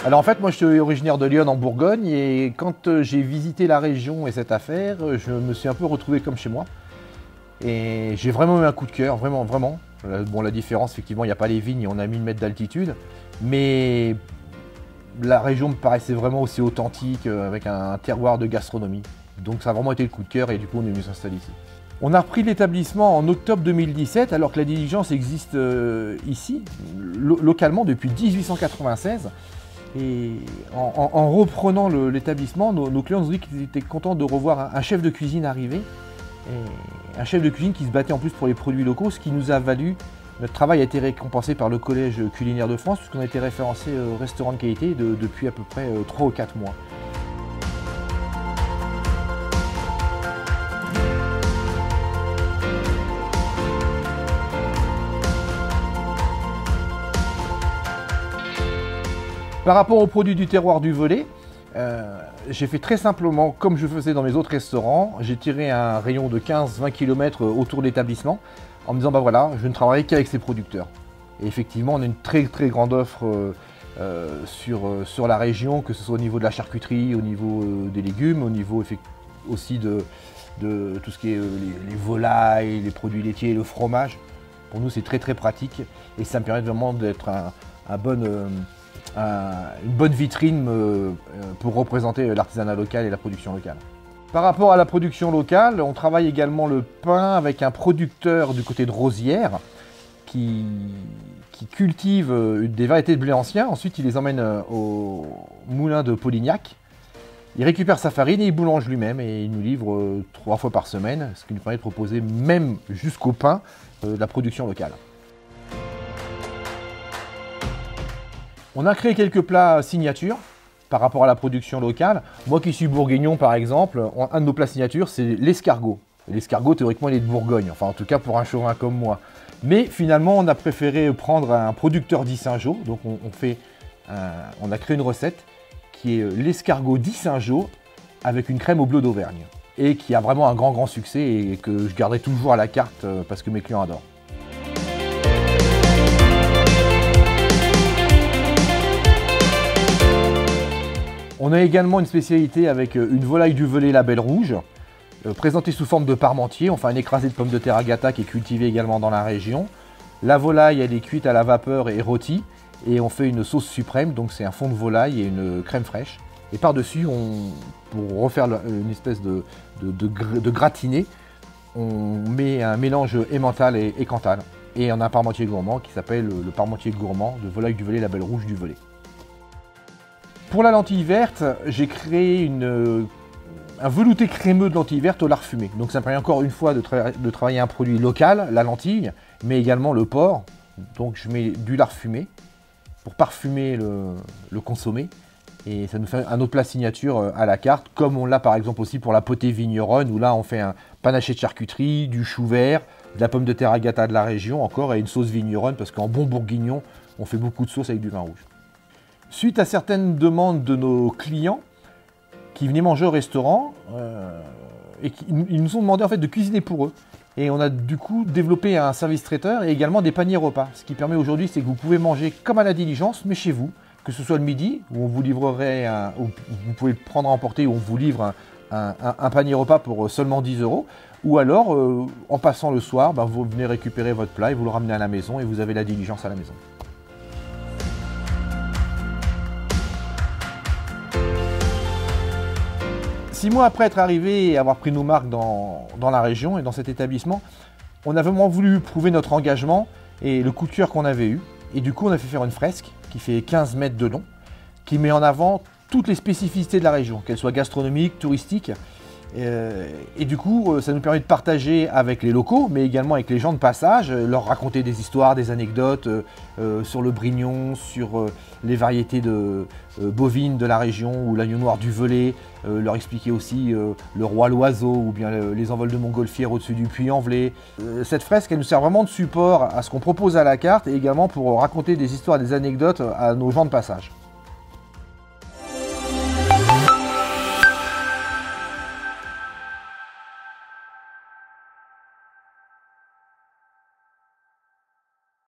Alors en fait, moi je suis originaire de Lyon en Bourgogne et quand j'ai visité la région et cette affaire, je me suis un peu retrouvé comme chez moi. Et j'ai vraiment eu un coup de cœur, vraiment, vraiment. Bon, la différence, effectivement, il n'y a pas les vignes, on a 1000 mètres d'altitude, mais la région me paraissait vraiment aussi authentique, avec un terroir de gastronomie. Donc ça a vraiment été le coup de cœur et du coup on est venu s'installer ici. On a repris l'établissement en octobre 2017 alors que la diligence existe ici, localement depuis 1896. Et en reprenant l'établissement, nos clients nous ont dit qu'ils étaient contents de revoir un chef de cuisine arriver. Et un chef de cuisine qui se battait en plus pour les produits locaux, ce qui nous a valu, notre travail a été récompensé par le Collège culinaire de France, puisqu'on a été référencé restaurant de qualité depuis à peu près 3 ou 4 mois. Par rapport aux produits du terroir du Velay, j'ai fait très simplement comme je faisais dans mes autres restaurants. J'ai tiré un rayon de 15-20 km autour de l'établissement en me disant bah voilà, je ne travaillerai qu'avec ces producteurs. Et effectivement, on a une très grande offre sur la région, que ce soit au niveau de la charcuterie, au niveau des légumes, au niveau aussi de tout ce qui est les volailles, les produits laitiers, le fromage. Pour nous, c'est très pratique et ça me permet vraiment d'être une bonne vitrine pour représenter l'artisanat local et la production locale. Par rapport à la production locale, on travaille également le pain avec un producteur du côté de Rosières qui cultive des variétés de blé ancien. Ensuite, il les emmène au moulin de Polignac. Il récupère sa farine et il boulange lui-même et il nous livre 3 fois par semaine, ce qui nous permet de proposer même jusqu'au pain de la production locale. On a créé quelques plats signatures par rapport à la production locale. Moi qui suis bourguignon par exemple, un de nos plats signatures c'est l'escargot. L'escargot théoriquement il est de Bourgogne, enfin en tout cas pour un chauvin comme moi. Mais finalement on a préféré prendre un producteur d'Yssingeaux, donc on a créé une recette qui est l'escargot d'Yssingeaux avec une crème au bleu d'Auvergne. Et qui a vraiment un grand succès et que je garderai toujours à la carte parce que mes clients adorent. On a également une spécialité avec une volaille du Velay label rouge, présentée sous forme de parmentier. On fait un écrasé de pommes de terre Agata qui est cultivé également dans la région. La volaille, elle est cuite à la vapeur et rôtie. Et on fait une sauce suprême, donc c'est un fond de volaille et une crème fraîche. Et par-dessus, pour refaire une espèce de gratiné, on met un mélange emmental et cantal. Et on a un parmentier gourmand qui s'appelle le parmentier gourmand de volaille du Velay label rouge du Velay. Pour la lentille verte, j'ai créé un velouté crémeux de lentille verte au lard fumé. Donc ça me permet encore une fois de travailler un produit local, la lentille, mais également le porc. Donc je mets du lard fumé pour parfumer le consommé. Et ça nous fait un autre plat signature à la carte, comme on l'a par exemple aussi pour la potée vigneronne, où là on fait un panaché de charcuterie, du chou vert, de la pomme de terre Agata de la région, encore et une sauce vigneronne, parce qu'en bon bourguignon, on fait beaucoup de sauce avec du vin rouge. Suite à certaines demandes de nos clients qui venaient manger au restaurant, ils nous ont demandé en fait de cuisiner pour eux. Et on a du coup développé un service traiteur et également des paniers repas. Ce qui permet aujourd'hui, c'est que vous pouvez manger comme à la diligence, mais chez vous, que ce soit le midi, où on vous livrerait, où vous pouvez le prendre à emporter, où on vous livre un panier repas pour seulement 10 €, ou alors en passant le soir, vous venez récupérer votre plat et vous le ramenez à la maison et vous avez la diligence à la maison. 6 mois après être arrivé et avoir pris nos marques dans la région et dans cet établissement, on a vraiment voulu prouver notre engagement et le coup de cœur qu'on avait eu. Et du coup, on a fait faire une fresque qui fait 15 mètres de long, qui met en avant toutes les spécificités de la région, qu'elles soient gastronomiques, touristiques. Et du coup, ça nous permet de partager avec les locaux, mais également avec les gens de passage, leur raconter des histoires, des anecdotes sur le brignon, sur les variétés bovines de la région ou l'agneau noir du Velay, leur expliquer aussi le roi l'oiseau ou bien les envols de montgolfière au-dessus du Puy-en-Velay. Cette fresque, elle nous sert vraiment de support à ce qu'on propose à la carte et également pour raconter des histoires et des anecdotes à nos gens de passage.